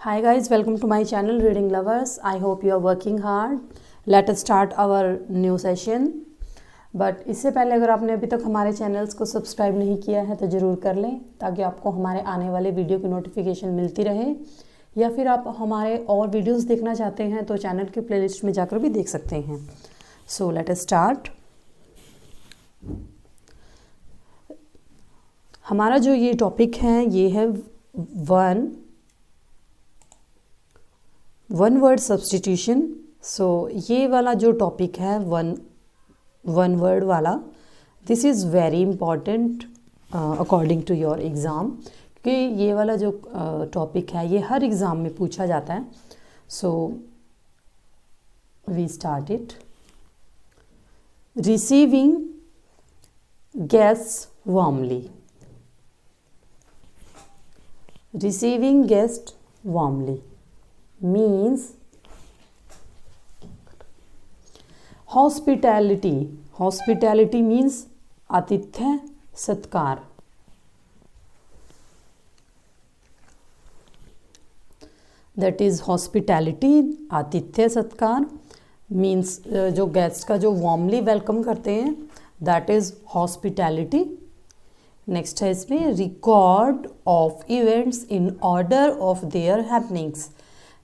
Hi guys, welcome to my channel Reading Lovers. I hope you are working hard. Let us start our new session. But इससे पहले अगर आपने अभी तक हमारे चैनल्स को सब्सक्राइब नहीं किया है तो ज़रूर कर लें ताकि आपको हमारे आने वाले वीडियो की नोटिफिकेशन मिलती रहे, या फिर आप हमारे और वीडियोस देखना चाहते हैं तो चैनल की प्लेलिस्ट में जाकर भी देख सकते हैं. So let us start. हमारा जो ये टॉपिक है ये है वन वर्ड सब्स्टिट्यूशन. सो ये वाला जो टॉपिक है वन वर्ड वाला, this is very important according to your exam, क्योंकि ये वाला जो टॉपिक है ये हर एग्ज़ाम में पूछा जाता है. So we start it. Receiving guests warmly. Receiving guest warmly means hospitality. Hospitality means आतिथ्य सत्कार. That is hospitality, आतिथ्य सत्कार means जो गेस्ट का जो वार्मली वेलकम करते हैं, that is hospitality. नेक्स्ट है इसमें record of events in order of their happenings.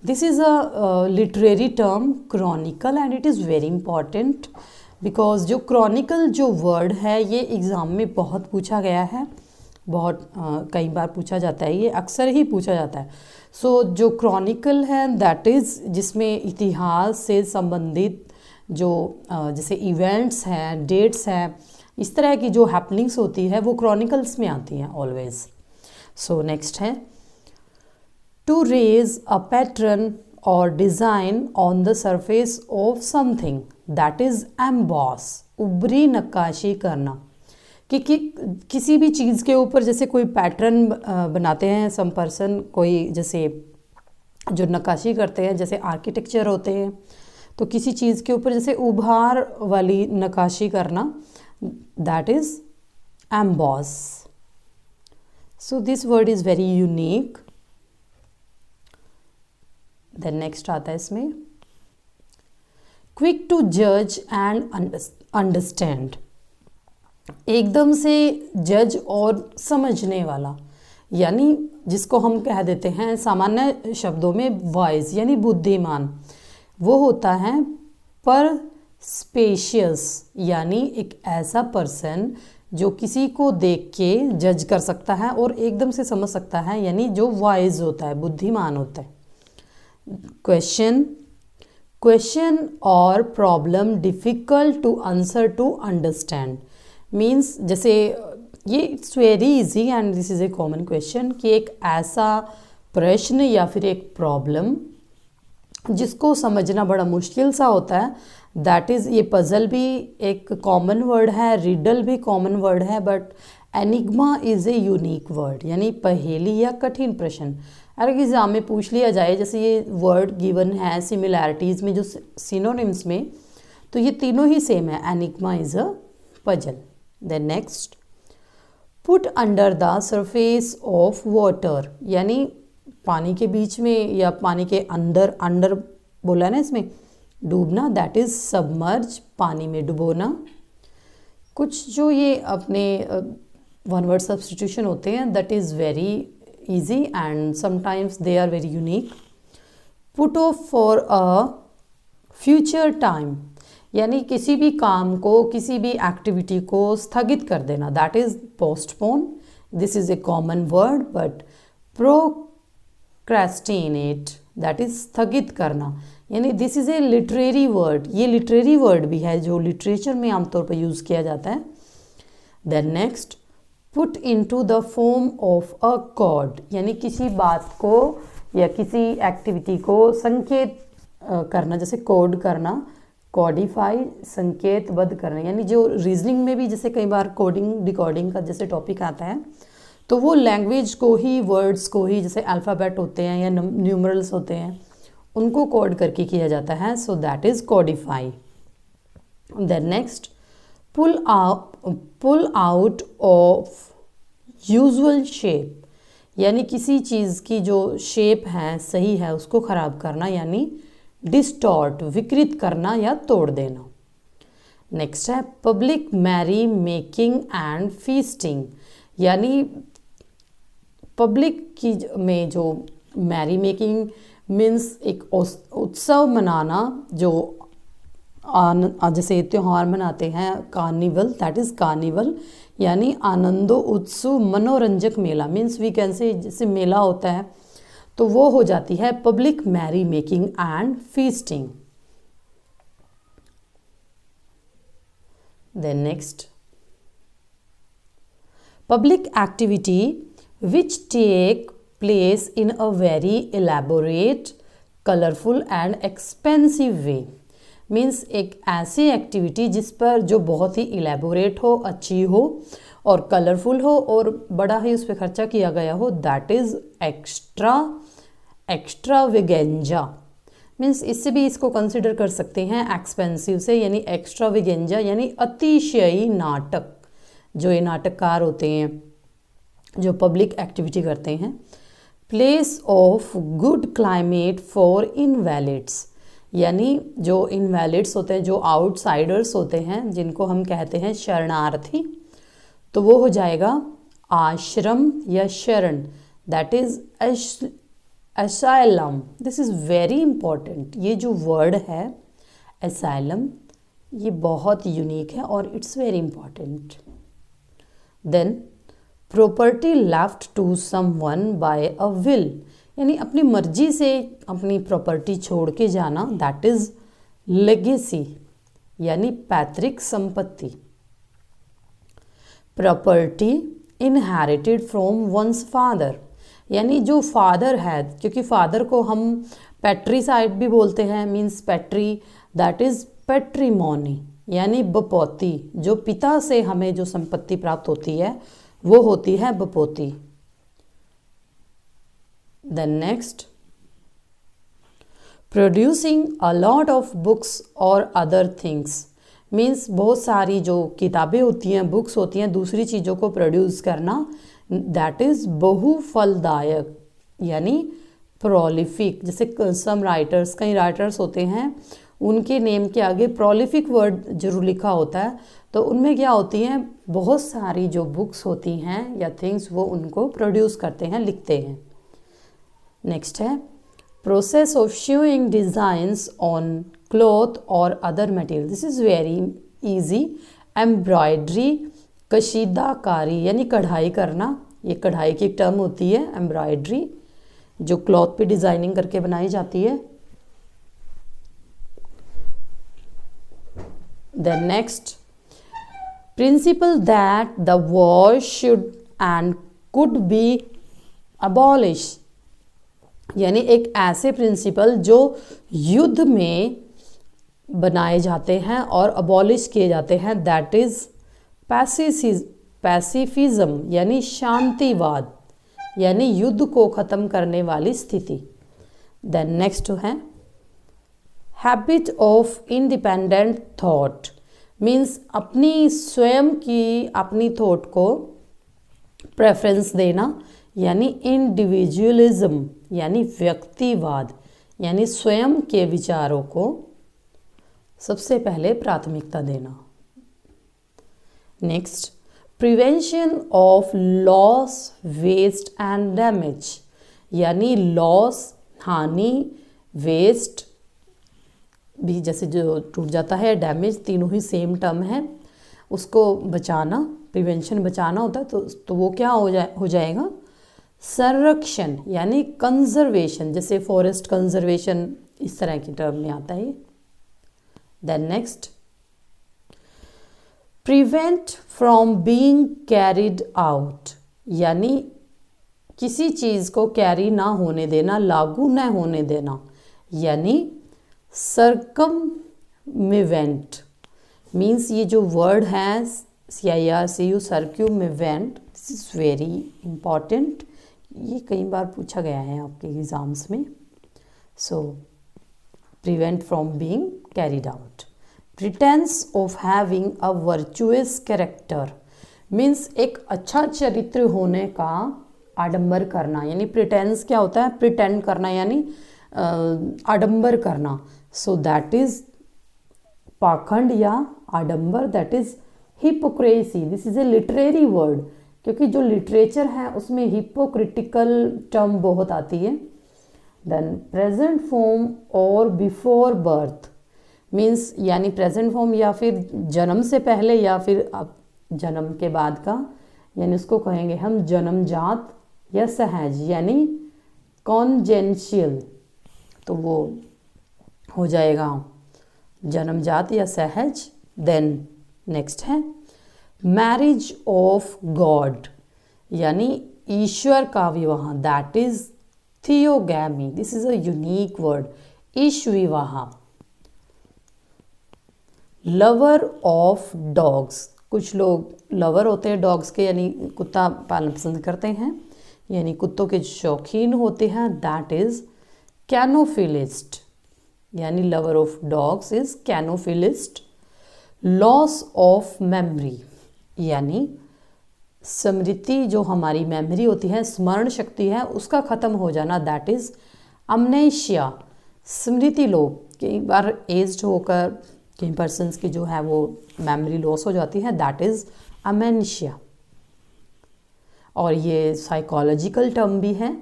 This is a literary term Chronicle and it is very important because जो क्रॉनिकल जो वर्ड है ये एग्ज़ाम में बहुत पूछा गया है, बहुत कई बार पूछा जाता है, ये अक्सर ही पूछा जाता है. सो जो क्रॉनिकल है दैट इज़ जिसमें इतिहास से संबंधित जो जैसे इवेंट्स हैं, डेट्स हैं, इस तरह की जो हैपनिंग्स होती है वो क्रॉनिकल्स में आती हैं ऑलवेज. सो नेक्स्ट है टू रेज अ पैटर्न और design on the surface of something, that is emboss. उभरी नक्काशी करना कि किसी भी चीज़ के ऊपर जैसे कोई पैटर्न बनाते हैं सम पर्सन, कोई जैसे जो नक्काशी करते हैं जैसे आर्किटेक्चर होते हैं, तो किसी चीज़ के ऊपर जैसे उभार वाली नक्काशी करना, that is emboss. So this word is very unique. Then next आता है इसमें quick to judge and understand. एकदम से जज और समझने वाला, यानी जिसको हम कह देते हैं सामान्य शब्दों में वाइज यानी बुद्धिमान, वो होता है. पर स्पेशियस यानी एक ऐसा पर्सन जो किसी को देख के जज कर सकता है और एकदम से समझ सकता है, यानी जो वाइज होता है, बुद्धिमान होता है. क्वेश्चन और problem difficult to answer to understand means जैसे ये it's very easy and this is a common question कि एक ऐसा प्रश्न या फिर एक प्रॉब्लम जिसको समझना बड़ा मुश्किल सा होता है, दैट इज़ ये पज़ल भी एक कॉमन वर्ड है, रिडल भी कॉमन वर्ड है, but enigma is a unique word, यानी पहेली या कठिन प्रश्न. अगर एग्ज़ाम में पूछ लिया जाए जैसे ये वर्ड गिवन है सिमिलैरिटीज़ में जो सिनोनिम्स में, तो ये तीनों ही सेम है. Enigma is a puzzle. Then next put under the surface of water, यानी पानी के बीच में या पानी के अंदर बोला ना इसमें डूबना, दैट इज़ सबमर्ज, पानी में डुबोना. कुछ जो ये अपने वन वर्ड सब्स्टिट्यूशन होते हैं that is very easy and sometimes they are very unique. Put off for a future time, यानी किसी भी काम को, किसी भी एक्टिविटी को स्थगित कर देना, that is postpone. This is a common word but procrastinate that is स्थगित करना, यानी this is A literary word. ये लिटरेरी वर्ड भी है जो लिटरेचर में आमतौर पर यूज़ किया जाता है. Then next put into the form of a code, यानी किसी बात को या किसी एक्टिविटी को संकेत करना, जैसे कोड करना, कोडिफाई, संकेतबद्ध करना, यानी जो रीजनिंग में भी जैसे कई बार कोडिंग डिकोडिंग का जैसे टॉपिक आता है तो वो लैंग्वेज को ही, वर्ड्स को ही, जैसे अल्फ़ाबेट होते हैं या न्यूमरल्स होते हैं, उनको कोड करके किया जाता है. So that is codify. Then next pull out of usual shape, यानी किसी चीज़ की जो शेप है सही है उसको ख़राब करना, यानी डिस्टॉर्ट, विकृत करना या तोड़ देना। नेक्स्ट है public merry making and feasting, यानी पब्लिक की में जो मैरी मेकिंग मीन्स एक उत्सव मनाना, जो जैसे त्यौहार मनाते हैं कार्निवल, दैट इज़ कार्निवल, यानी आनंदो उत्सव मनोरंजक मेला, मीन्स वी कैन से जैसे मेला होता है तो वो हो जाती है public merry making and feasting. Then next public activity which take place in a very elaborate, colorful and expensive way, means एक ऐसी एक्टिविटी जिस पर जो बहुत ही इलेबोरेट हो, अच्छी हो और कलरफुल हो और बड़ा ही उस पर खर्चा किया गया हो, दैट इज़ एक्स्ट्रावेगेंजा। मीन्स इससे भी इसको कंसिडर कर सकते हैं एक्सपेंसिव से, यानी एक्स्ट्रावेगेंजा यानी अतिशयी नाटक। जो ये नाटककार होते हैं जो पब्लिक एक्टिविटी करते हैं। Place of good climate for invalids, यानी जो इनवैलिड्स होते हैं, जो आउटसाइडर्स होते हैं, जिनको हम कहते हैं शरणार्थी, तो वो हो जाएगा आश्रम या शरण, that is asylum. This is very important. ये जो वर्ड है असाइलम, ये बहुत यूनिक है और it's very important. Then property left to someone by a will, यानी अपनी मर्जी से अपनी प्रॉपर्टी छोड़ के जाना, दैट इज़ लेगेसी, यानी पैतृक संपत्ति। Property inherited from once father, यानी जो फादर है, क्योंकि फादर को हम पैट्रीसाइड भी बोलते हैं, मीन्स पैट्री, दैट इज़ पैट्रीमोनी, यानी बपौती। जो पिता से हमें जो संपत्ति प्राप्त होती है वो होती है बपौती। Then next producing a lot of books और अदर थिंग्स, मीन्स बहुत सारी जो किताबें होती हैं, बुक्स होती हैं, दूसरी चीज़ों को प्रोड्यूस करना, दैट इज़ बहुफलदायक, यानी प्रोलिफिक। जैसे सम राइटर्स, कई राइटर्स होते हैं, उनके नेम के आगे प्रोलिफिक वर्ड जरूर लिखा होता है, तो उनमें क्या होती हैं, बहुत सारी जो बुक्स होती हैं या थिंग्स वो उनको प्रोड्यूस करते हैं, लिखते हैं। नेक्स्ट है process of showing designs on cloth और other material, this is very easy. Embroidery, कशीदाकारी यानी कढ़ाई करना, ये कढ़ाई की एक टर्म होती है एम्ब्रॉयडरी, जो क्लॉथ पे डिज़ाइनिंग करके बनाई जाती है। Then next principle that the war should and could be abolished, यानी एक ऐसे प्रिंसिपल जो युद्ध में बनाए जाते हैं और अबॉलिश किए जाते हैं, दैट इज़ पैसिफिज्म, यानी शांतिवाद, यानी युद्ध को ख़त्म करने वाली स्थिति। देन नेक्स्ट है habit of independent thought, means अपनी स्वयं की अपनी थॉट को प्रेफरेंस देना, यानी इंडिविजुअलिज्म, यानी व्यक्तिवाद, यानी स्वयं के विचारों को सबसे पहले प्राथमिकता देना। Next prevention of loss, waste and damage, यानी लॉस, हानि, वेस्ट भी जैसे जो टूट जाता है, डैमेज, तीनों ही सेम टर्म है, उसको बचाना, प्रिवेंशन बचाना होता है, तो वो क्या हो जाएगा संरक्षण, यानी कंजर्वेशन, जैसे फॉरेस्ट कंजर्वेशन, इस तरह की टर्म में आता है। Then next prevent from being carried out, यानी किसी चीज़ को कैरी ना होने देना, लागू ना होने देना, यानी सर्कमवेंट, मीन्स ये जो वर्ड है CIRCU circumvent, this is very important, ये कई बार पूछा गया है आपके एग्ज़ाम्स में। So prevent from being carried out. Pretence of having a virtuous character, means एक अच्छा चरित्र होने का आडंबर करना, यानी प्रिटेंस क्या होता है, प्रिटेंड करना यानी आडंबर करना। सो दैट इज पाखंड या आडंबर, that is hypocrisy. This is a literary word, क्योंकि जो लिटरेचर है उसमें हिपोक्रिटिकल टर्म बहुत आती है। देन प्रेजेंट फॉर्म और बिफोर बर्थ मीन्स, यानी प्रेजेंट फॉर्म या फिर जन्म से पहले या फिर जन्म के बाद का, यानी उसको कहेंगे हम जन्मजात या सहज, यानी कॉन्जेंशियल, तो वो हो जाएगा जन्मजात या सहज। देन नेक्स्ट है मैरिज ऑफ गॉड, यानी ईश्वर का विवाह, that is theogamy. This is a unique word, ईश विवाह। लवर ऑफ डॉग्स, कुछ लोग लवर होते हैं डॉग्स के, यानी कुत्ता पालना पसंद करते हैं, यानी कुत्तों के शौकीन होते हैं, दैट इज कैनोफिलिस्ट, यानी lover of dogs is cynophilist. Loss of memory, यानी स्मृति, जो हमारी मेमोरी होती है, स्मरण शक्ति है, उसका ख़त्म हो जाना, दैट इज अमनेशिया। स्मृति लोप, कई बार एज्ड होकर कई पर्सन्स की जो है वो मेमोरी लॉस हो जाती है, दैट इज अमेनेशिया। और ये साइकोलॉजिकल टर्म भी है।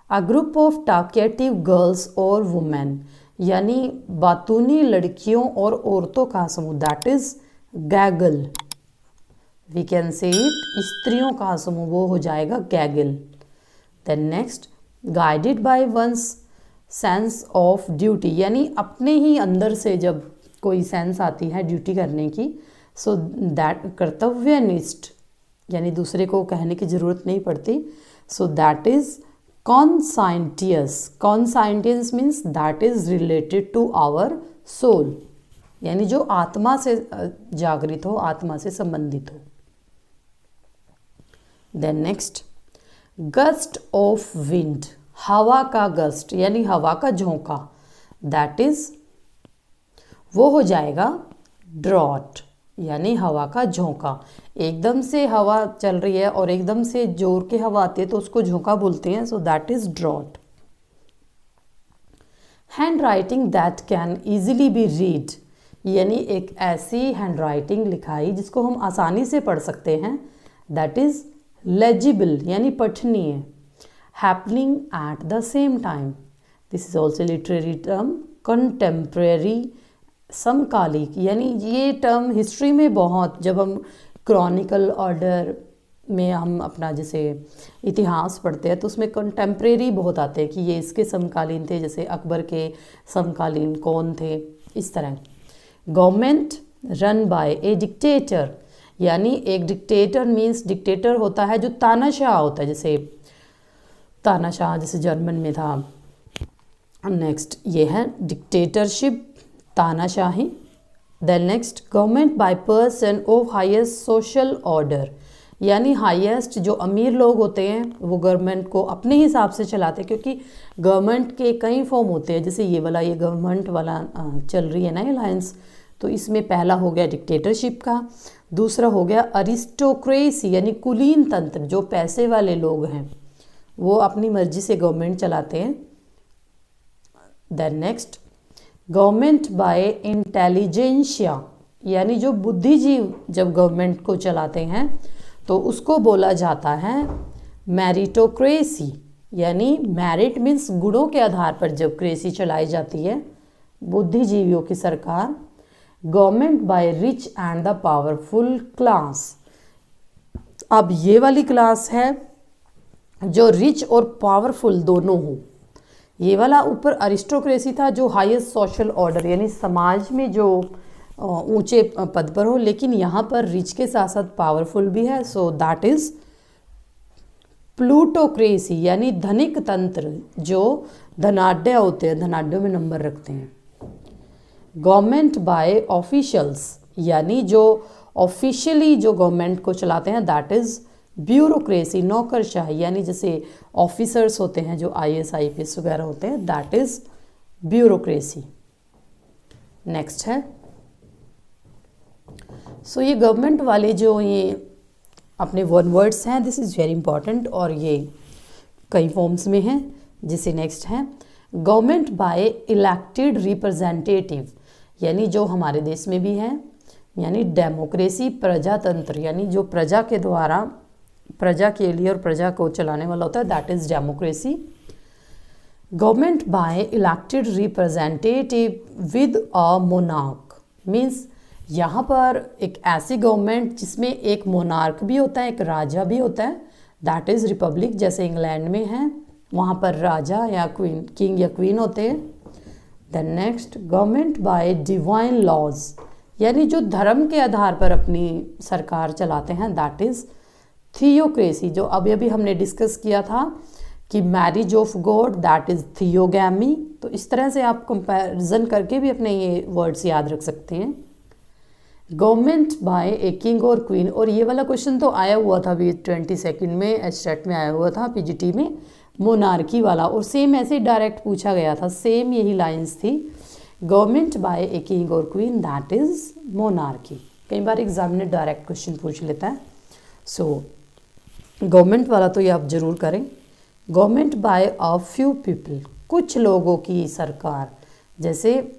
A group of talkative girls और वुमेन, यानी बातूनी लड़कियों और औरतों का समूह, that is gaggle. We can say it, स्त्रियों का समूह, वो हो जाएगा gaggle. Then next, guided by one's sense of duty, यानी अपने ही अंदर से जब कोई सेंस आती है ड्यूटी करने की, सो दैट कर्तव्यनिष्ठ, यानी दूसरे को कहने की ज़रूरत नहीं पड़ती, so that is conscientious. Conscientious means that is related to our soul, यानी जो आत्मा से जागृत हो, आत्मा से संबंधित हो। Then next, gust of wind, हवा का गस्ट, यानी हवा का झोंका, दैट इज वो हो जाएगा ड्रॉट, यानी हवा का झोंका। एकदम से हवा चल रही है और एकदम से जोर के हवा आती है तो उसको झोंका बोलते हैं, so that is draught. Hand writing that can easily be read, यानी एक ऐसी हैंड राइटिंग लिखाई जिसको हम आसानी से पढ़ सकते हैं, दैट इज लेजिबल, यानी पठनीय। Happening at the same time, this is also literary term. Contemporary, समकालिक, यानी ये टर्म हिस्ट्री में बहुत, जब हम क्रॉनिकल ऑर्डर में हम अपना जैसे इतिहास पढ़ते हैं तो उसमें कंटेम्प्रेरी बहुत आते हैं कि ये इसके समकालीन थे, जैसे अकबर के समकालीन कौन थे, इस तरह। Government run by A dictator, यानी एक डिक्टेटर मीन्स, डिक्टेटर होता है जो तानाशाह होता है, जैसे तानाशाह जैसे जर्मन में था। नेक्स्ट ये है डिक्टेटरशिप, तानाशाही। Then next, government by person of highest social order, यानी हाईएस्ट जो अमीर लोग होते हैं वो गवर्नमेंट को अपने हिसाब से चलाते हैं, क्योंकि गवर्नमेंट के कई फॉर्म होते हैं, जैसे ये वाला, ये गवर्नमेंट वाला चल रही है ना अलायंस, तो इसमें पहला हो गया डिक्टेटरशिप का, दूसरा हो गया अरिस्टोक्रेसी, यानी कुलीन तंत्र, जो पैसे वाले लोग हैं वो अपनी मर्जी से गवर्नमेंट चलाते हैं। Then next, government by intelligentsia, यानी जो बुद्धिजीव जब गवर्नमेंट को चलाते हैं तो उसको बोला जाता है मेरिटोक्रेसी, यानी मेरिट मीन्स गुणों के आधार पर जब क्रेसी चलाई जाती है, बुद्धिजीवियों की सरकार। Government by rich and the powerful class, अब ये वाली क्लास है जो रिच और पावरफुल दोनों हो। ये वाला ऊपर अरिस्टोक्रेसी था जो हाईएस्ट सोशल ऑर्डर, यानी समाज में जो ऊंचे पद पर हो, लेकिन यहाँ पर रिच के साथ साथ पावरफुल भी है, सो दैट इज प्लूटोक्रेसी, यानी धनिक तंत्र, जो धनाढ्य होते हैं, धनाढ्यों में नंबर रखते हैं। गवर्नमेंट बाय ऑफिशियल्स, यानी जो ऑफिशियली जो गवर्नमेंट को चलाते हैं, दैट इज ब्यूरोक्रेसी, नौकरशाही, यानी जैसे ऑफिसर्स होते हैं जो IAS IPS वगैरह होते हैं, दैट इज ब्यूरोक्रेसी। नेक्स्ट है, सो ये गवर्नमेंट वाले जो ये अपने वन वर्ड्स हैं, दिस इज़ वेरी इंपॉर्टेंट, और ये कई फॉर्म्स में है। जिसे नेक्स्ट है गवर्नमेंट बाय इलेक्टेड रिप्रेजेंटेटिव, यानी जो हमारे देश में भी है, यानी डेमोक्रेसी, प्रजातंत्र, यानी जो प्रजा के द्वारा, प्रजा के लिए और प्रजा को चलाने वाला होता है, that is democracy. Government by elected representative with a monarch, means यहाँ पर एक ऐसी गवर्नमेंट जिसमें एक मोनार्क भी होता है, एक राजा भी होता है, दैट इज़ रिपब्लिक। जैसे इंग्लैंड में है, वहाँ पर राजा या क्वीन, किंग या क्वीन होते हैं। Then next government by divine laws, यानी जो धर्म के आधार पर अपनी सरकार चलाते हैं, दैट इज़ थियोक्रेसी। जो अभी अभी हमने डिस्कस किया था कि marriage of God, that is theogamy. तो इस तरह से आप कंपैरिजन करके भी अपने ये वर्ड्स याद रख सकते हैं। गवर्नमेंट बाय ए किंग और क्वीन, और ये वाला क्वेश्चन तो आया हुआ था अभी 22 में एचटेट में आया हुआ था, पीजीटी में, मोनार्की वाला, और सेम ऐसे डायरेक्ट पूछा गया था, सेम यही लाइंस थी। गवर्नमेंट बाय ए किंग और क्वीन, दैट इज़ मोनार्की। कई बार एग्जाम में डायरेक्ट क्वेश्चन पूछ लेता है। सो गवर्नमेंट वाला तो ये आप जरूर करें। Government by a few people, कुछ लोगों की सरकार, जैसे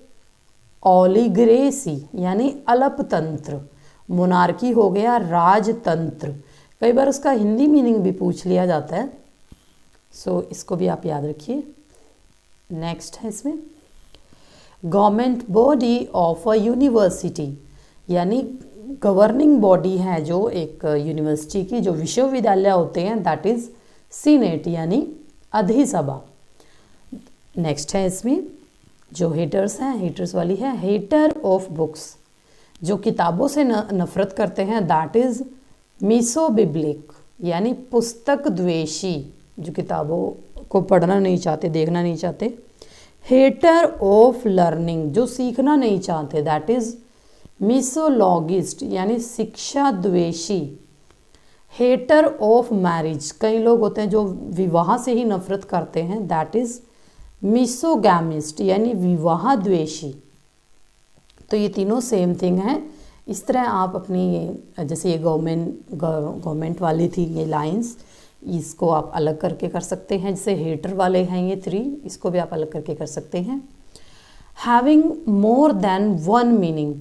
ओलिग्रेसी यानी अल्पतंत्र, मोनार्की हो गया राजतंत्र। कई बार उसका हिंदी मीनिंग भी पूछ लिया जाता है, सो इसको भी आप याद रखिए। नेक्स्ट है इसमें government body of a university, यानी गवर्निंग बॉडी है जो एक यूनिवर्सिटी की, जो विश्वविद्यालय होते हैं, दैट इज सीनेट यानी अधिसभा। नेक्स्ट है इसमें जो हेटर्स हैं, हेटर्स वाली है, हेटर ऑफ बुक्स, जो किताबों से नफरत करते हैं, दैट इज मिसोबिब्लिक यानी पुस्तक द्वेषी, जो किताबों को पढ़ना नहीं चाहते, देखना नहीं चाहते। हेटर ऑफ लर्निंग, जो सीखना नहीं चाहते, दैट इज मिसोलॉगिस्ट यानी शिक्षा द्वेषी। हेटर ऑफ मैरिज, कई लोग होते हैं जो विवाह से ही नफरत करते हैं, दैट इज मिसोगैमिस्ट यानी विवाह द्वेषी। तो ये तीनों सेम थिंग है। इस तरह आप अपनी, जैसे ये गवर्नमेंट वाली थी ये लाइंस, इसको आप अलग करके कर सकते हैं। जैसे हेटर वाले हैं ये 3, इसको भी आप अलग करके कर सकते हैं। Having more than one meaning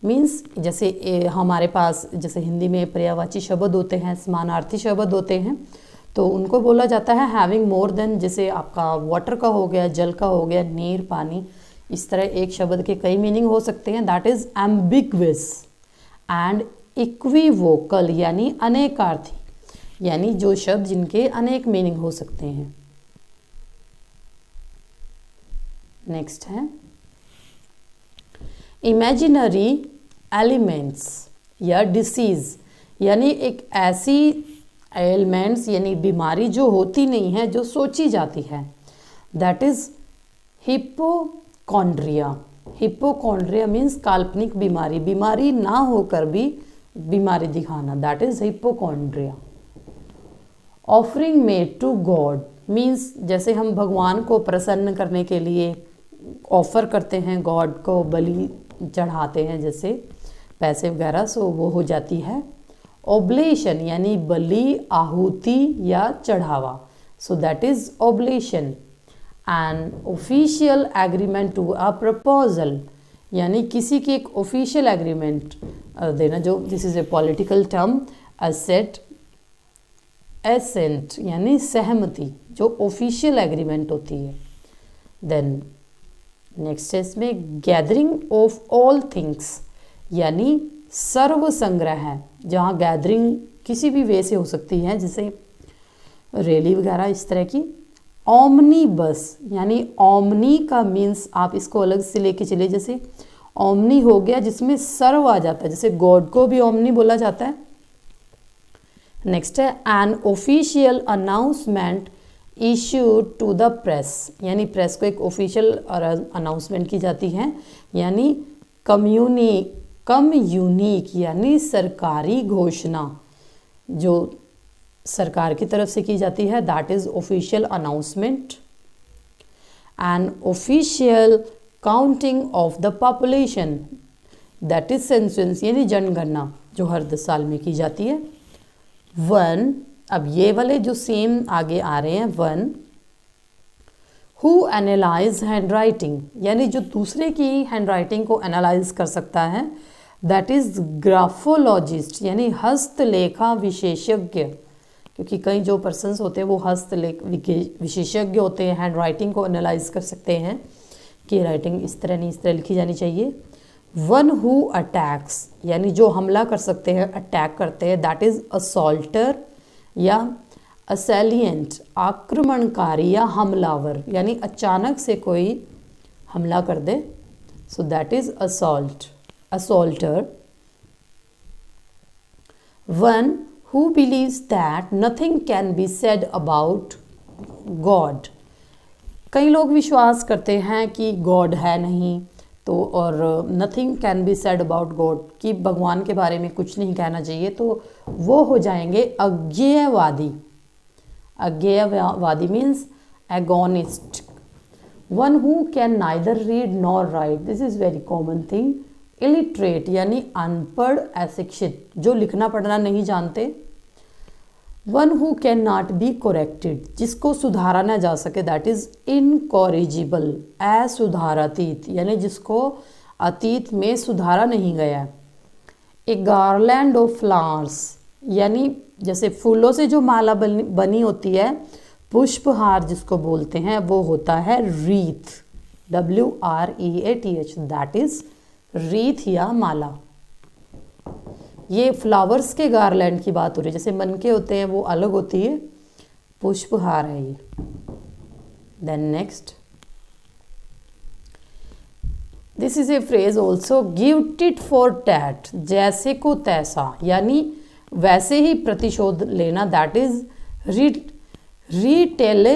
means, जैसे हमारे पास जैसे हिंदी में पर्यायवाची शब्द होते हैं, समानार्थी शब्द होते हैं, तो उनको बोला जाता है हैविंग मोर देन। जैसे आपका वाटर का हो गया, जल का हो गया, नीर, पानी, इस तरह एक शब्द के कई मीनिंग हो सकते हैं, दैट इज एम्बिग्वियस एंड इक्विवोकल यानी अनेकार्थी, यानी जो शब्द जिनके अनेक मीनिंग हो सकते हैं। नेक्स्ट है इमेजिनरी एलिमेंट्स या डिसीज, यानी एक ऐसी एलिमेंट्स यानी बीमारी जो होती नहीं है, जो सोची जाती है, that is hypochondria. Hypochondria means काल्पनिक बीमारी, बीमारी ना होकर भी बीमारी दिखाना, that is hypochondria. Offering made to God means, जैसे हम भगवान को प्रसन्न करने के लिए ऑफर करते हैं, गॉड को बलि चढ़ाते हैं, जैसे पैसे वगैरह, सो वो हो जाती है ओब्लेशन यानी बलि, आहुति या चढ़ावा, so that is oblation. And official agreement to a proposal, यानी किसी की एक ऑफिशियल एग्रीमेंट देना, जो this is a political term. Assent, assent यानी सहमति, जो ऑफिशियल एग्रीमेंट होती है। देन नेक्स्ट है इसमें गैदरिंग ऑफ ऑल थिंग्स, यानी सर्व संग्रह है, जहाँ गैदरिंग किसी भी वे से हो सकती है, जैसे रैली वगैरह इस तरह की। ओमनी बस यानी ओमनी का मीन्स आप इसको अलग से लेके चले, जैसे ओमनी हो गया जिसमें सर्व आ जाता है, जैसे गॉड को भी ओमनी बोला जाता है। नेक्स्ट है an official announcement issued to the press, यानी प्रेस को एक ऑफिशियल अनाउंसमेंट की जाती है, यानी कम यूनिक यानी सरकारी घोषणा जो सरकार की तरफ से की जाती है, that is official announcement. An official counting of the population, that is census यानी जनगणना, जो हर 10 साल में की जाती है। वन अब ये वाले जो सेम आगे आ रहे हैं, 1 हु एनालाइज हैंड राइटिंग, यानी जो दूसरे की हैंड राइटिंग को एनालाइज कर सकता है, दैट इज़ ग्राफोलॉजिस्ट, यानी हस्तलेखा विशेषज्ञ। क्योंकि कई जो पर्सन्स होते हैं वो हस्तलेख विशेषज्ञ होते हैं, हैंड राइटिंग को एनालाइज कर सकते हैं कि राइटिंग इस तरह नहीं इस तरह लिखी जानी चाहिए। 1 हु अटैक्स, यानी जो हमला कर सकते हैं, अटैक करते हैं, दैट इज़ असॉल्टर या असैलिएंट, आक्रमणकारी या हमलावर, यानी अचानक से कोई हमला कर दे, so that is assaulter. 1 who believes that nothing can be said about God, कई लोग विश्वास करते हैं कि गॉड है नहीं, तो और nothing can be said about God, कि भगवान के बारे में कुछ नहीं कहना चाहिए, तो वो हो जाएंगे अज्ञेयवादी। अज्ञेयवादी means agnostic. 1 who can neither read nor write, this is very common thing. Illiterate यानी अनपढ़, अशिक्षित, जो लिखना पढ़ना नहीं जानते। 1 who can not be corrected, जिसको सुधारा ना जा सके, दैट इज़ इनकॉरिजिबल, असुधारातीत, यानी जिसको अतीत में सुधारा नहीं गया। ए गार्लैंड ऑफ फ्लावर्स, यानी जैसे फूलों से जो माला बनी होती है, पुष्पहार जिसको बोलते हैं, वो होता है wreath, WREATH, that is wreath या माला। ये फ्लावर्स के गार्लैंड की बात हो रही है, जैसे मन के होते हैं वो अलग होती है, पुष्पहार है ये। Then next, this is a phrase also, give tit for tat, जैसे को तैसा, यानी वैसे ही प्रतिशोध लेना, दैट इज रीटेल,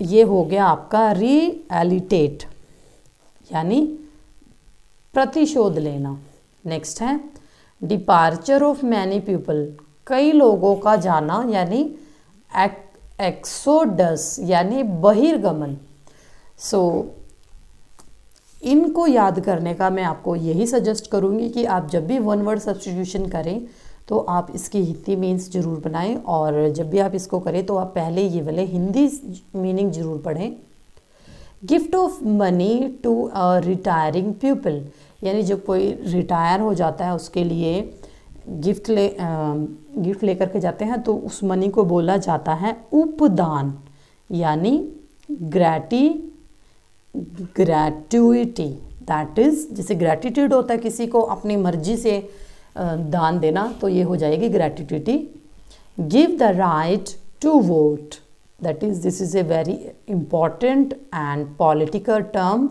ये हो गया आपका रीएलिटेट, यानी प्रतिशोध लेना। नेक्स्ट है डिपार्चर ऑफ मैनी पीपल, कई लोगों का जाना, यानी एक्सोडस, यानी बहिर्गमन। सो इनको याद करने का मैं आपको यही सजेस्ट करूँगी कि आप जब भी 1 वर्ड सब्स्टिट्यूशन करें तो आप इसकी हिंदी मीन्स ज़रूर बनाएं, और जब भी आप इसको करें तो आप पहले ये वाले हिंदी मीनिंग ज़रूर पढ़ें। Gift of money to a retiring people, यानी जब कोई रिटायर हो जाता है उसके लिए गिफ्ट लेकर के जाते हैं, तो उस मनी को बोला जाता है उपदान, यानी ग्रेट्युइटी, दैट इज़ जैसे ग्रेटिट्यूड होता है किसी को अपनी मर्जी से दान देना, तो ये हो जाएगी gratuity. Give the right to vote, that is this is a very important and political term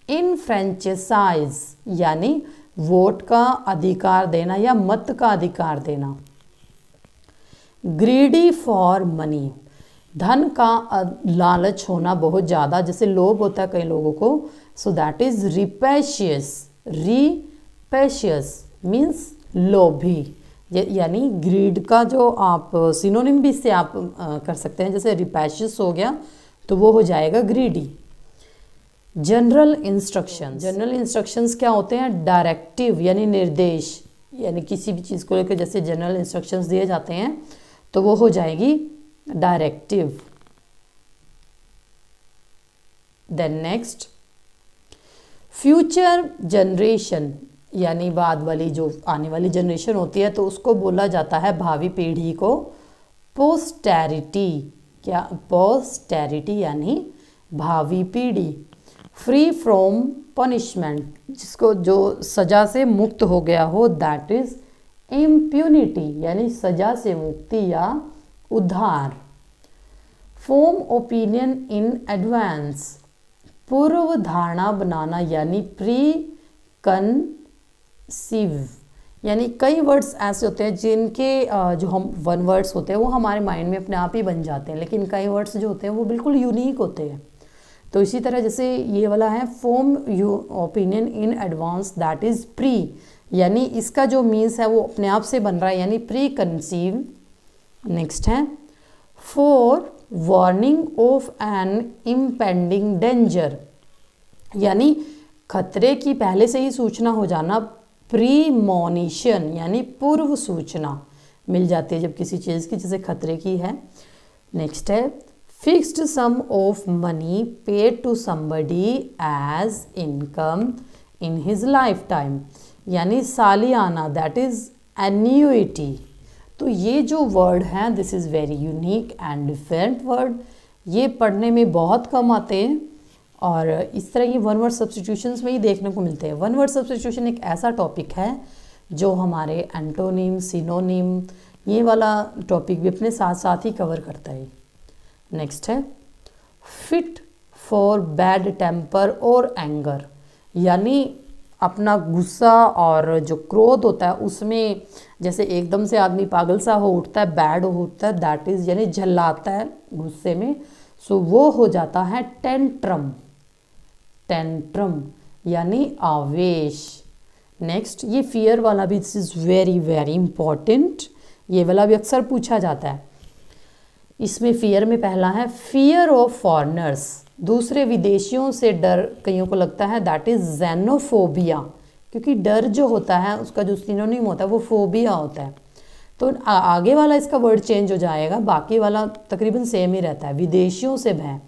in franchise, यानी वोट का अधिकार देना या मत का अधिकार देना। ग्रीडी फॉर मनी, धन का लालच होना बहुत ज़्यादा, जैसे लोभ होता है कई लोगों को, सो दैट इज रिपेशियस। रिपेशियस मीन्स लोभी, यानी ग्रीड का जो आप सिनोनिम भी इससे आप कर सकते हैं, जैसे रिपेशियस हो गया तो वो हो जाएगा ग्रीडी। जनरल इंस्ट्रक्शंस क्या होते हैं? डायरेक्टिव यानी निर्देश, यानी किसी भी चीज़ को लेकर जैसे जनरल इंस्ट्रक्शंस दिए जाते हैं तो वो हो जाएगी directive. Then next, future generation, यानी बाद वाली जो आने वाली जनरेशन होती है तो उसको बोला जाता है, भावी पीढ़ी को, पोस्टेरिटी। क्या? पोस्टेरिटी यानी भावी पीढ़ी। फ्री फ्रॉम पनिशमेंट, जिसको जो सजा से मुक्त हो गया हो, दैट इज इम्प्यूनिटी, यानी सजा से मुक्ति या उद्धार। फॉर्म ओपिनियन इन एडवांस, पूर्व धारणा बनाना यानी प्री कंसीव, यानी कई वर्ड्स ऐसे होते हैं जिनके जो हम वन वर्ड्स होते हैं वो हमारे माइंड में अपने आप ही बन जाते हैं, लेकिन कई वर्ड्स जो होते हैं वो बिल्कुल यूनिक होते हैं। तो इसी तरह जैसे ये वाला है form opinion in advance, that is pre, यानी इसका जो मीन्स है वो अपने आप से बन रहा है, यानी प्री कंसीव। नेक्स्ट है forewarning of an impending danger, यानी खतरे की पहले से ही सूचना हो जाना, प्रीमोनिशन यानी पूर्व सूचना। मिल जाती है जब किसी चीज़ की जैसे खतरे की है। नेक्स्ट है fixed sum of money paid to somebody as income in his life time, यानी सालियाना, दैट इज़ एन्यूइटी। तो ये जो वर्ड हैं this is very unique and different word, ये पढ़ने में बहुत कम आते हैं और इस तरह ये वन वर्ड सब्स्टिट्यूशंस में ही देखने को मिलते हैं। वन वर्ड सब्स्टिट्यूशन एक ऐसा टॉपिक है जो हमारे एंटोनिम, सिनोनिम, ये वाला टॉपिक भी अपने साथ साथ ही कवर करता है। नेक्स्ट है फिट फॉर बैड टेम्पर और एंगर, यानी अपना गुस्सा और जो क्रोध होता है उसमें जैसे एकदम से आदमी पागल सा हो उठता है, बैड हो उठता है, दैट इज़ यानी झल्लाता है गुस्से में, सो वो हो जाता है टेंट्रम। टेंट्रम यानी आवेश। नेक्स्ट ये फियर वाला भी, this is very very important, ये वाला भी अक्सर पूछा जाता है। इसमें फियर में पहला है फियर ऑफ फॉरेनर्स, दूसरे विदेशियों से डर कईयों को लगता है, दैट इज़ जेनोफोबिया, क्योंकि डर जो होता है उसका जो सिनोनिम होता है वो फोबिया होता है। तो आगे वाला इसका वर्ड चेंज हो जाएगा, बाकी वाला तकरीबन सेम ही रहता है, विदेशियों से भय।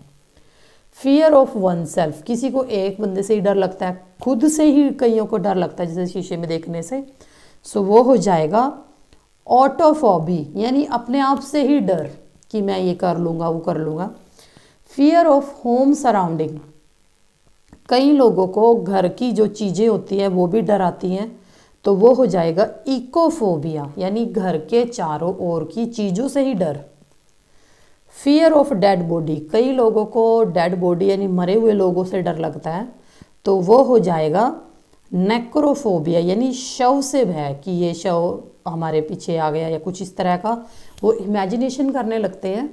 फियर ऑफ वन सेल्फ, किसी को एक बंदे से ही डर लगता है, खुद से ही कईयों को डर लगता है जैसे शीशे में देखने से, सो वो हो जाएगा ऑटोफोबी, यानी अपने आप से ही डर कि मैं ये कर लूँगा वो कर लूँगा। फियर ऑफ होम सराउंडिंग, कई लोगों को घर की जो चीज़ें होती हैं वो भी डर आती हैं, तो वो हो जाएगा इकोफोबिया, यानी घर के चारों ओर की चीज़ों से ही डर। फियर ऑफ डेड बॉडी, कई लोगों को डेड बॉडी यानी मरे हुए लोगों से डर लगता है, तो वो हो जाएगा नेक्रोफोबिया, यानी शव से भय कि ये शव हमारे पीछे आ गया या कुछ इस तरह का, वो इमेजिनेशन करने लगते हैं।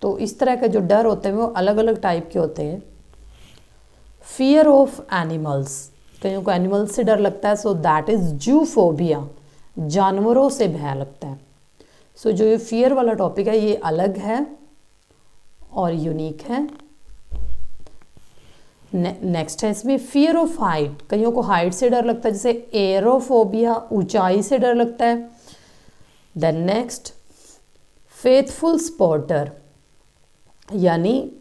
तो इस तरह के जो डर होते हैं वो अलग अलग टाइप के होते हैं। फियर ऑफ एनिमल्स, कईयों को एनिमल्स से डर लगता है, सो दैट इज़ जूफोबिया, जानवरों से भय लगता है। सो जो ये फियर वाला टॉपिक है ये अलग है और यूनिक है। नेक्स्ट है इसमें फियर ऑफ हाइट, कईयों को हाइट से डर लगता है, जैसे एरोफोबिया, ऊंचाई से डर लगता है। देन नेक्स्ट फेथफुल स्पॉटर, यानी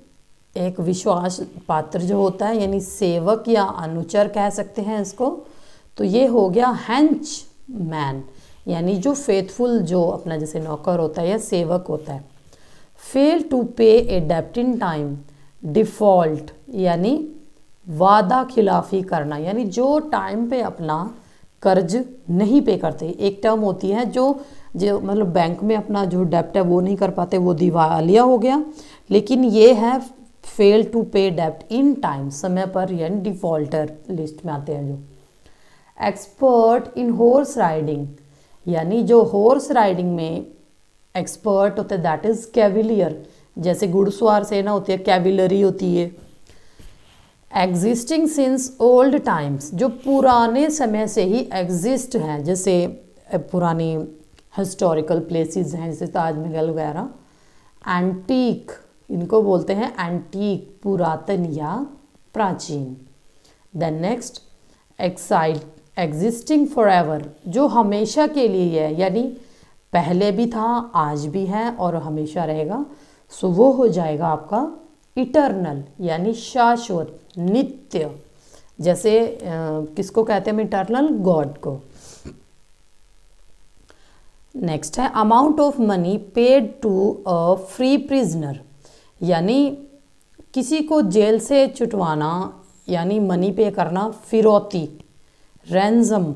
एक विश्वास पात्र जो होता है, यानी सेवक या अनुचर कह सकते हैं इसको, तो ये हो गया हेंच मैन, यानी जो फेथफुल जो अपना जैसे नौकर होता है या सेवक होता है। फेल टू पे ए डेब्ट इन टाइम, डिफ़ॉल्ट यानी वादा खिलाफी करना, यानी जो टाइम पे अपना कर्ज नहीं पे करते। एक टर्म होती है जो मतलब बैंक में अपना जो डेब्ट है वो नहीं कर पाते, वो दिवालिया हो गया, लेकिन ये है फेल टू पे डेब्ट इन टाइम, समय पर, यानी डिफ़ॉल्टर लिस्ट में आते हैं जो। एक्सपर्ट इन हॉर्स राइडिंग, यानी जो हॉर्स राइडिंग में एक्सपर्ट होते हैं, दैट इज़ कैविलियर, जैसे घुड़सवार सेना होती है कैविलरी होती है। एग्जिस्टिंग सिंस ओल्ड टाइम्स, जो पुराने समय से ही एग्जिस्ट हैं, जैसे पुरानी हिस्टोरिकल प्लेसेस हैं जैसे ताजमहल वगैरह। एंटीक, इनको बोलते हैं एंटीक, पुरातन या प्राचीन। देन नेक्स्ट एग्जिस्टिंग फॉरएवर, जो हमेशा के लिए है, यानी पहले भी था, आज भी है और हमेशा रहेगा, सो वो हो जाएगा आपका इटर्नल, यानी शाश्वत, नित्य। जैसे किसको कहते हैं इटर्नल? गॉड को। नेक्स्ट है amount of money paid to a free prisoner, यानी किसी को जेल से छुटवाना, यानी मनी पे करना, फिरौती, रैंसम।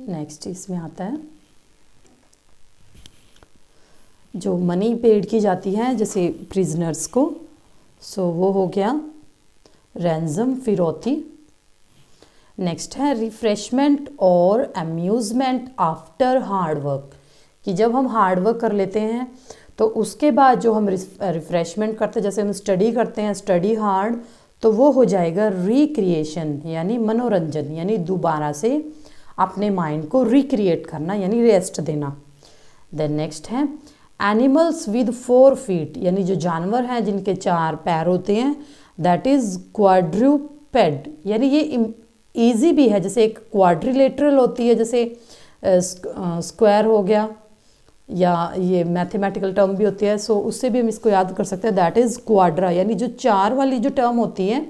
नेक्स्ट इसमें आता है जो मनी पेड की जाती है जैसे प्रिजनर्स को, सो वो हो गया रैंसम, फिरौती। नेक्स्ट है रिफ्रेशमेंट और अम्यूज़मेंट आफ्टर हार्ड वर्क, कि जब हम हार्ड वर्क कर लेते हैं तो उसके बाद जो हम रिफ्रेशमेंट करते हैं, जैसे हम स्टडी करते हैं, स्टडी हार्ड, तो वो हो जाएगा रिक्रिएशन, यानी मनोरंजन, यानी दोबारा से अपने माइंड को रिक्रिएट करना, यानी रेस्ट देना। देन नेक्स्ट है एनिमल्स विद 4 फीट, यानी जो जानवर हैं जिनके 4 पैर होते हैं, दैट इज क्वाड्रूपेड, यानी ये इजी भी है, जैसे एक क्वाड्रिलेटरल होती है, जैसे स्क्वायर हो गया, या ये मैथमेटिकल टर्म भी होती है, सो उससे भी हम इसको याद कर सकते हैं। दैट इज क्वाड्रा, यानी जो चार वाली जो टर्म होती है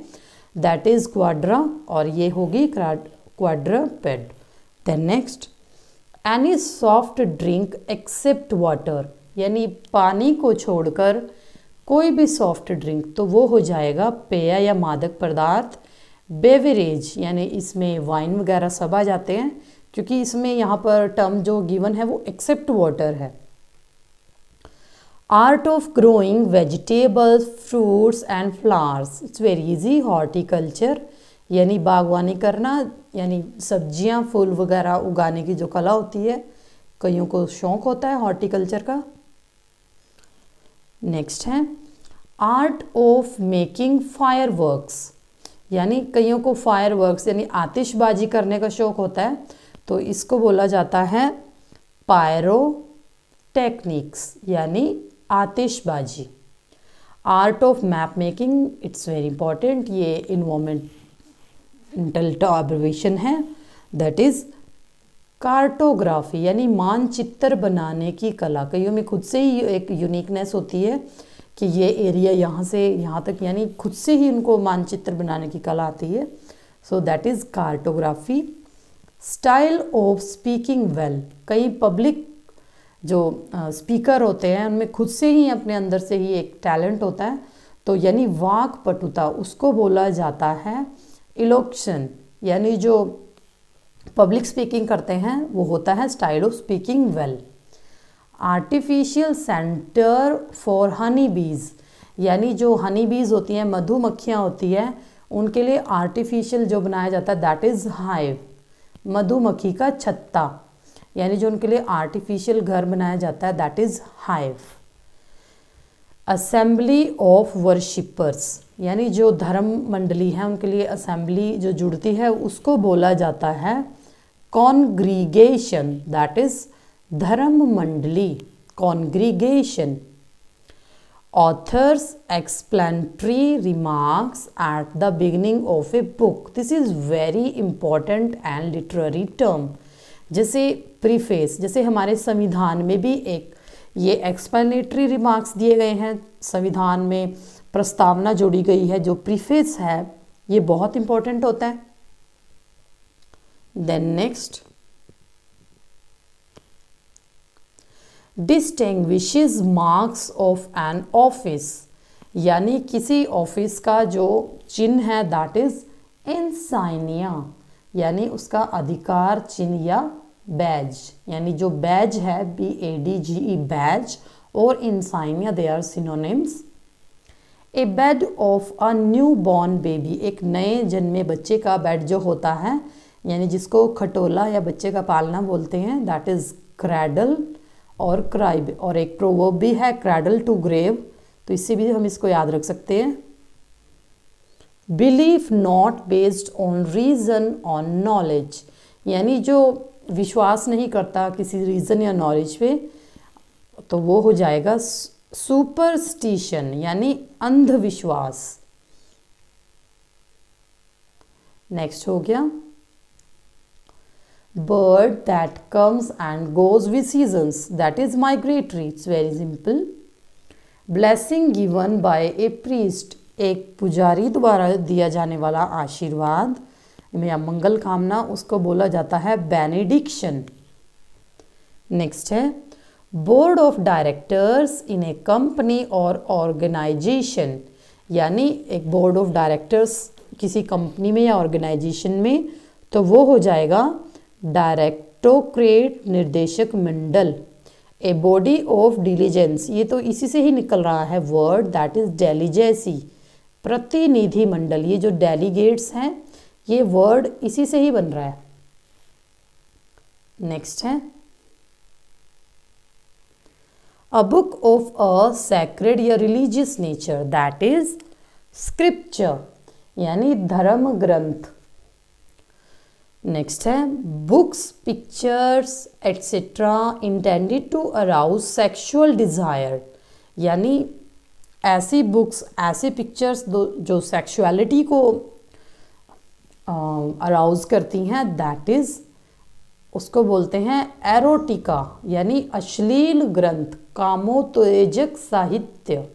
दैट इज क्वाड्रा, और ये होगी quadruped. Then next, any soft drink except water, यानी पानी को छोड़कर कोई भी सॉफ्ट ड्रिंक, तो वो हो जाएगा पेय या मादक पदार्थ। बेवरेज, यानी इसमें वाइन वगैरह सब आ जाते हैं, क्योंकि इसमें यहाँ पर टर्म जो गिवन है वो एक्सेप्ट वाटर है। Art of growing vegetables, fruits and flowers, it's very easy. Horticulture, यानी बागवानी करना, यानी सब्जियां फूल वगैरह उगाने की जो कला होती है, कईयों को शौक होता है हॉर्टिकल्चर का। नेक्स्ट है आर्ट ऑफ मेकिंग फायरवर्क्स, यानी कईयों को फायरवर्क्स यानी आतिशबाजी करने का शौक होता है, तो इसको बोला जाता है पायरोटेक्निक्स, यानी आतिशबाजी। Art of map making, it's very important, ये इन्वायरमेंटल ऑब्जर्वेशन है। दैट इज कार्टोग्राफी, यानी मानचित्र बनाने की कला। कईयों में खुद से ही एक यूनिकनेस होती है कि ये एरिया यहाँ से यहाँ तक, यानी खुद से ही उनको मानचित्र बनाने की कला आती है। So that is cartography. Style of speaking well, कई पब्लिक जो स्पीकर होते हैं उनमें खुद से ही अपने अंदर से ही एक टैलेंट होता है, तो यानी वाक पटुता, उसको बोला जाता है इलोक्शन, यानी जो पब्लिक स्पीकिंग करते हैं वो होता है style of speaking well. Artificial centre for Honey बीज, यानी जो हनी बीज होती हैं, मधुमक्खियाँ होती हैं, उनके लिए आर्टिफिशियल जो बनाया जाता है दैट इज़ हाइव, मधुमक्खी का छत्ता, यानी जो उनके लिए आर्टिफिशियल घर बनाया जाता है that is hive. Assembly of worshippers, यानी जो धर्म मंडली है उनके लिए असेंबली जो जुड़ती है उसको बोला जाता है कॉन्ग्रीगेशन, दैट इज धर्म मंडली, congregation. Authors explanatory remarks at the beginning of a book, this is very important and literary term. जैसे प्रीफेस, जैसे हमारे संविधान में भी एक ये एक्सप्लेनेटरी रिमार्क्स दिए गए हैं, संविधान में प्रस्तावना जोड़ी गई है, जो प्रीफेस है ये बहुत इंपॉर्टेंट होता है। Then next, distinguishes marks of an office, यानी किसी ऑफिस का जो चिन्ह है दैट इज इंसाइनिया, यानी उसका अधिकार चिन्ह या बैज, यानी जो बैज है BADGE बैज और insignia they are synonyms. A bed of a new born baby, एक नए जन्मे बच्चे का बेड जो होता है, यानी जिसको खटोला या बच्चे का पालना बोलते हैं दैट इज क्रैडल और क्राइब, और एक प्रोवर्ब भी है क्रैडल टू ग्रेव, तो इससे भी हम इसको याद रख सकते हैं। Belief not based on reason on knowledge, यानी जो विश्वास नहीं करता किसी रीजन या नॉलेज पे, तो वो हो जाएगा सुपरस्टिशन, यानी अंधविश्वास। नेक्स्ट हो गया bird that comes and goes with seasons, that is migratory, it's very simple. Blessing given by A priest, एक पुजारी द्वारा दिया जाने वाला आशीर्वाद या मंगल कामना, उसको बोला जाता है बेनेडिक्शन। नेक्स्ट है board of directors in A company और ऑर्गेनाइजेशन, यानी एक बोर्ड ऑफ डायरेक्टर्स किसी कंपनी में या ऑर्गेनाइजेशन में, तो वो हो जाएगा डायरेक्टोक्रेट, निर्देशक मंडल। ए बॉडी ऑफ डिलीजेंस, ये तो इसी से ही निकल रहा है वर्ड दैट इज डेलीजेसी, प्रतिनिधि मंडल, ये जो डेलीगेट्स हैं ये वर्ड इसी से ही बन रहा है। नेक्स्ट है a book of a sacred या religious nature, that is scripture, यानी धर्म ग्रंथ। नेक्स्ट है books, pictures etcetera intended to arouse sexual desire, यानी ऐसी बुक्स, ऐसी पिक्चर्स जो सेक्सुअलिटी को अराउज करती हैं, दैट इज़, उसको बोलते हैं एरोटिका, यानी अश्लील ग्रंथ, कामोत्तेजक साहित्य,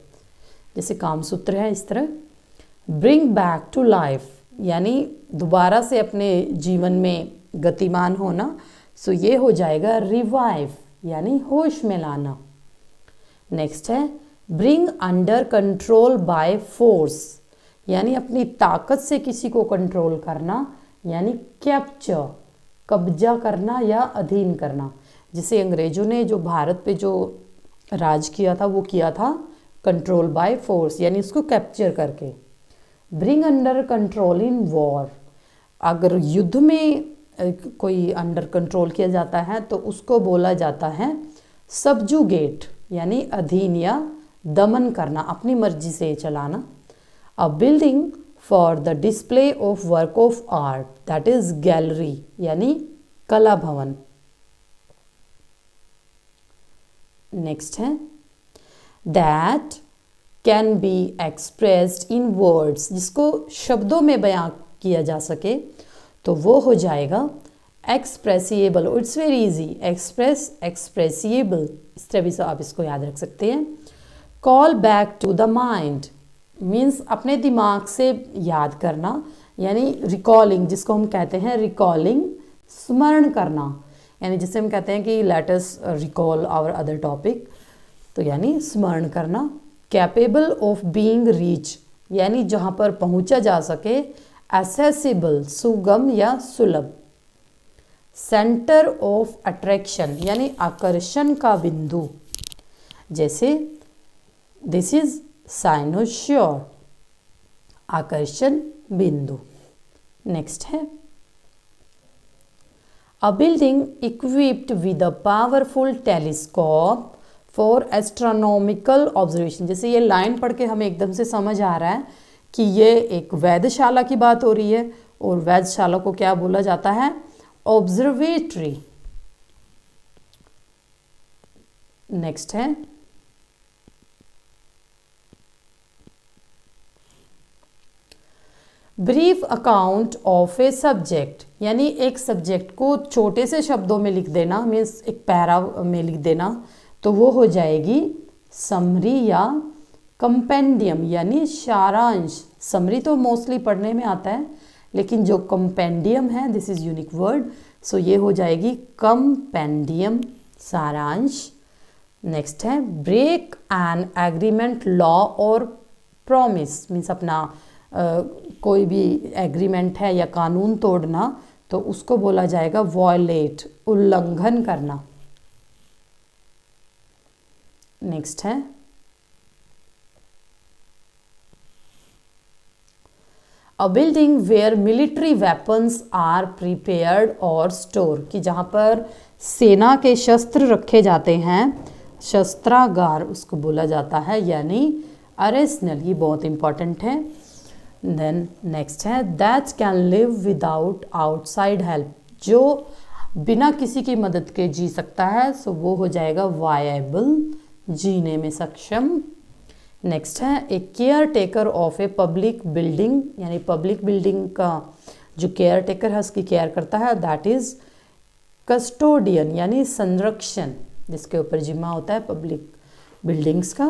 जैसे कामसूत्र है इस तरह। ब्रिंग बैक टू लाइफ, यानी दोबारा से अपने जीवन में गतिमान होना, सो ये हो जाएगा रिवाइव, यानी होश में लाना। नेक्स्ट है bring under control by force, यानी अपनी ताकत से किसी को कंट्रोल करना, यानी कैप्चर, कब्जा करना या अधीन करना। जिसे अंग्रेजों ने जो भारत पे जो राज किया था वो किया था कंट्रोल बाय फोर्स, यानी उसको कैप्चर करके। Bring under control in war, अगर युद्ध में कोई अंडर कंट्रोल किया जाता है तो उसको बोला जाता है सबजुगेट, यानी अधीन या दमन करना, अपनी मर्जी से चलाना। A building for the display of work of art, that is gallery, यानी कला भवन। नेक्स्ट है that can be expressed in words, जिसको शब्दों में बयां किया जा सके, तो वो हो जाएगा expressible. It's very easy, express, expressible, इस तरह भी आप इसको याद रख सकते हैं। Call back to the mind means अपने दिमाग से याद करना, यानी रिकॉलिंग, जिसको हम कहते हैं रिकॉलिंग, स्मरण करना, यानी जिसे हम कहते हैं कि let us recall our other topic, तो यानी स्मरण करना। कैपेबल ऑफ बीइंग रीच, यानी जहाँ पर पहुँचा जा सके, एसेसिबल, सुगम या सुलभ। सेंटर ऑफ अट्रैक्शन, यानी आकर्षण का बिंदु, जैसे दिस इज साइनोश्योर, आकर्षण बिंदु। नेक्स्ट है a building equipped with a powerful telescope for astronomical observation. जैसे ये लाइन पढ़ के हमें एकदम से समझ आ रहा है कि ये एक वेधशाला की बात हो रही है, और वेधशाला को क्या बोला जाता है? ऑब्जर्वेटरी। नेक्स्ट है brief account of a subject, यानी एक सब्जेक्ट को छोटे से शब्दों में लिख देना, मीन्स एक पैरा में लिख देना, तो वो हो जाएगी समरी या कंपेंडियम, यानी सारांश। समरी तो मोस्टली पढ़ने में आता है, लेकिन जो कंपेंडियम है, दिस इज यूनिक वर्ड, सो ये हो जाएगी कंपेंडियम, सारांश। नेक्स्ट है ब्रेक एन एग्रीमेंट, लॉ और प्रॉमिस, मीन्स अपना कोई भी एग्रीमेंट है या कानून तोड़ना, तो उसको बोला जाएगा वॉयलेट, उल्लंघन करना। नेक्स्ट है a building where military weapons are prepared और स्टोर, कि जहाँ पर सेना के शस्त्र रखे जाते हैं, शस्त्रागार उसको बोला जाता है, यानी अरेसनल। ये बहुत इंपॉर्टेंट है। देन नेक्स्ट है that can live without outside help, जो बिना किसी की मदद के जी सकता है, सो वो हो जाएगा वायबल, जीने में सक्षम। नेक्स्ट है a caretaker of a public building, यानी पब्लिक बिल्डिंग का जो केयर टेकर है उसकी केयर करता है, दैट इज कस्टोडियन, यानी संरक्षण, जिसके ऊपर जिम्मा होता है पब्लिक बिल्डिंग्स का।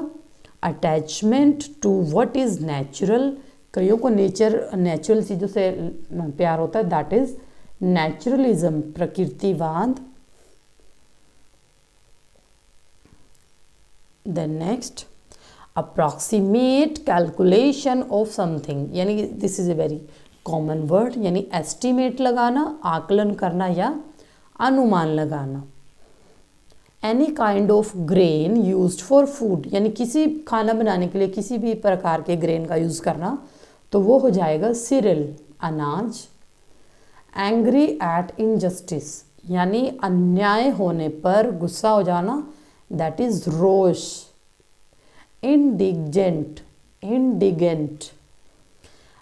Attachment to what is natural, कईयों को नेचुरल चीज़ों से प्यार होता है, दैट इज नेचुरलिज्म, प्रकृतिवाद। Then next approximate calculation of something, यानी this is a very common word, यानी एस्टिमेट लगाना, आकलन करना या अनुमान लगाना। Any kind of grain used for food, यानी किसी खाना बनाने के लिए किसी भी प्रकार के ग्रेन का यूज़ करना, तो वो हो जाएगा सीरियल, अनाज। एंग्री एट इनजस्टिस, यानी अन्याय होने पर गुस्सा हो जाना, दैट इज रोष। इंडिगेंट, इंडिगेंट।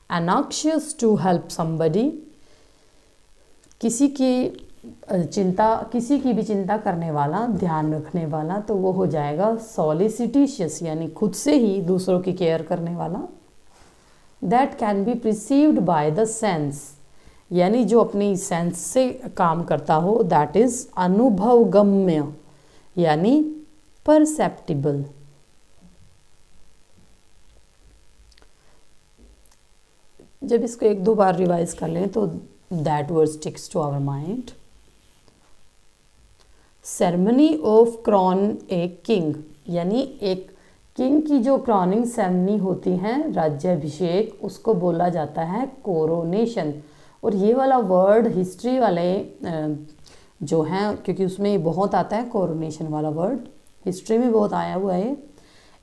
एनॉक्शियस टू हेल्प समबडी, किसी की चिंता, किसी की भी चिंता करने वाला, ध्यान रखने वाला, तो वो हो जाएगा सॉलिसिटिशियस, यानी खुद से ही दूसरों की केयर करने वाला। That can be perceived by the sense, यानी जो अपनी सेंस से काम करता हो, दैट इज अनुभवगम्य, यानी परसेप्टिबल। जब इसको एक दो बार रिवाइज कर लें तो that word sticks to our mind. Ceremony of crown a king, यानी एक किंग की जो क्रॉनिंग सेरेमनी होती है, राज्याभिषेक, उसको बोला जाता है कोरोनेशन। और ये वाला वर्ड हिस्ट्री वाले जो हैं, क्योंकि उसमें बहुत आता है कोरोनेशन वाला वर्ड, हिस्ट्री में बहुत आया हुआ है।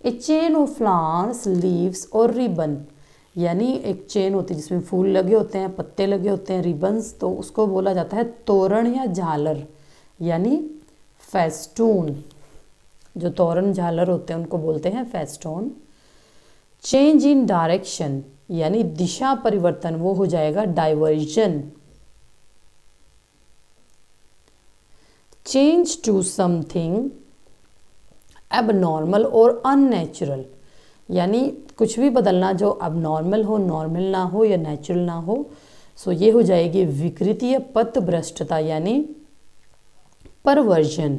ए चेन ऑफ फ्लावर्स, लीव्स और रिबन, यानी एक चेन होती है जिसमें फूल लगे होते हैं, पत्ते लगे होते हैं, रिबन्स, तो उसको बोला जाता है तोरण या झालर, यानी फेस्टून। जो तोरण झालर होते हैं उनको बोलते हैं फेस्टून। चेंज इन डायरेक्शन, यानी दिशा परिवर्तन, वो हो जाएगा diversion. Change to something abnormal और अननेचुरल, यानी कुछ भी बदलना जो अबनॉर्मल हो, नॉर्मल ना हो या नेचुरल ना हो, सो ये हो जाएगी विकृति या पथभ्रष्टता, यानी परवर्जन।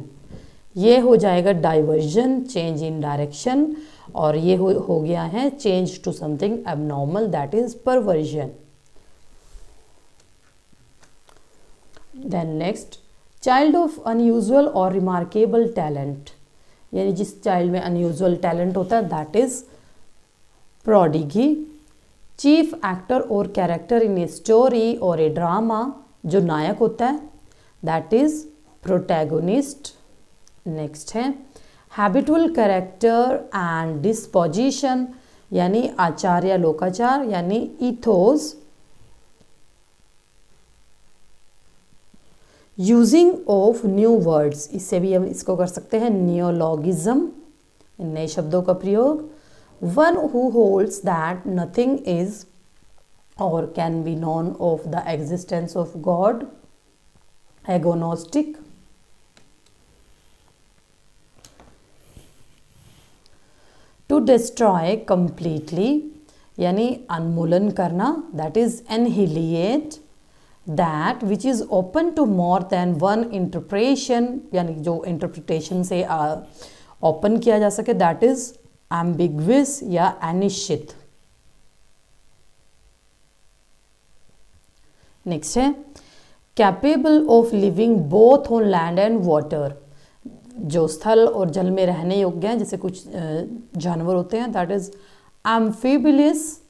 ये हो जाएगा डाइवर्जन, चेंज इन डायरेक्शन, और ये हो गया है change to something abnormal, that is perversion. Then next, child of unusual और रिमार्केबल टैलेंट, यानी जिस चाइल्ड में अनयूजुअल टैलेंट होता है, that is prodigy. Chief actor और कैरेक्टर इन ए स्टोरी और ए ड्रामा, जो नायक होता है, दैट इज प्रोटैगोनिस्ट। नेक्स्ट है हैबिटुअल कैरेक्टर एंड डिस्पोजिशन, यानी आचार या लोकाचार, यानी ethos. Using of new words, इससे भी हम इसको कर सकते हैं नियोलॉगिज्म, नए शब्दों का प्रयोग। One who holds that nothing is और can be known of the existence of God, agnostic. To destroy completely, यानी उन्मूलन करना, that is annihilate. That which is open to more than one interpretation, यानी जो इंटरप्रिटेशन से open किया जा सके, दैट इज एम्बिग्वियस या अनिश्चित। नेक्स्ट है capable of living both on land and water, जो स्थल और जल में रहने योग्य हैं, जैसे कुछ जानवर होते हैं, that is amphibious.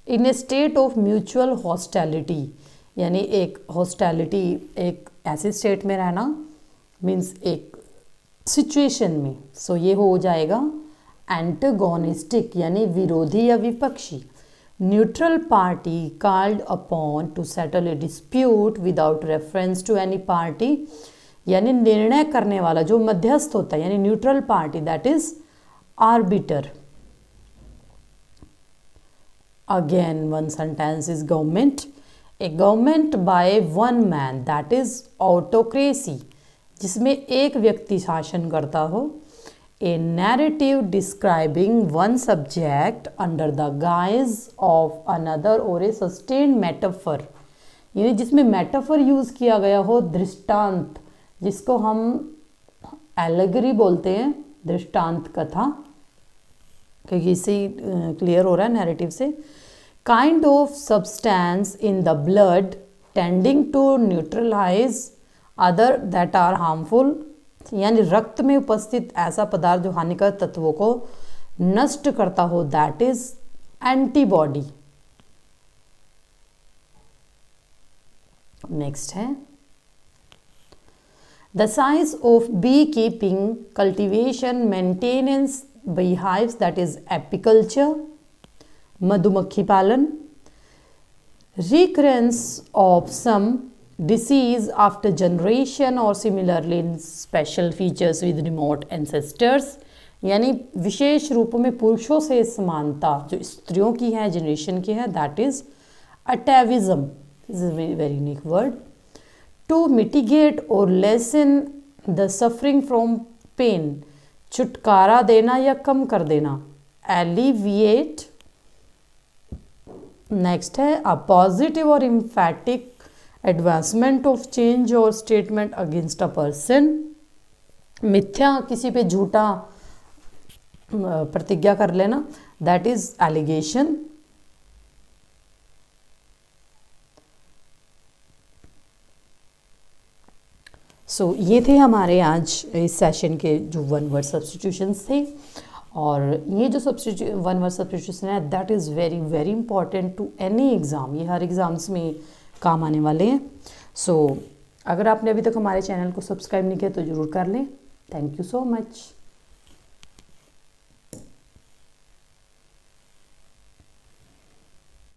In A state of mutual hostility, यानी एक हॉस्टिलिटी, एक ऐसे स्टेट में रहना, मीन्स एक सिचुएशन में, सो ये हो जाएगा एंटागोनिस्टिक, यानी विरोधी या विपक्षी। Neutral party called upon to settle a dispute without reference to any party, यानी निर्णय करने वाला जो मध्यस्थ होता है, यानी neutral party, that is arbiter. Again one sentence is government, a government by one man, that is autocracy, जिसमें एक व्यक्ति शासन करता हो। A narrative describing one subject under the guise of another और ए सस्टेन्ड मेटाफर, यानी जिसमें metaphor use किया गया हो, दृष्टांत, जिसको हम एलेगरी बोलते हैं, दृष्टांत कथा, क्योंकि इससे क्लियर हो रहा है नैरेटिव से। Kind of substance in the blood tending to neutralize other that are harmful, यानी रक्त में उपस्थित ऐसा पदार्थ जो हानिकारक तत्वों को नष्ट करता हो, दैट इज एंटीबॉडी। नेक्स्ट है the size of beekeeping, cultivation, maintenance, beehives, that is apiculture, मधुमक्खी पालन। recurrence of some disease after generation or similarly in special features with remote ancestors, यानी विशेष रूपों में पुरुषों से समानता जो स्त्रियों की है, जनरेशन की है, that is atavism, this is very unique word. To mitigate और lessen the suffering from pain, छुटकारा देना या कम कर देना, एलिविएट। नेक्स्ट है अ पॉजिटिव और इम्फैटिक एडवांसमेंट ऑफ चेंज और स्टेटमेंट अगेंस्ट अ पर्सन, मिथ्या किसी पे झूठा प्रतिज्ञा कर लेना, दैट इज एलिगेशन। सो ये थे हमारे आज इस सेशन के जो वन वर्ड सब्स्टिट्यूशंस थे, और ये जो वन वर्ड सब्स्टिट्यूशन है that is very very important to any exam, ये हर एग्ज़ाम्स में काम आने वाले हैं। सो अगर आपने अभी तक हमारे चैनल को सब्सक्राइब नहीं किया तो ज़रूर कर लें। Thank you so much.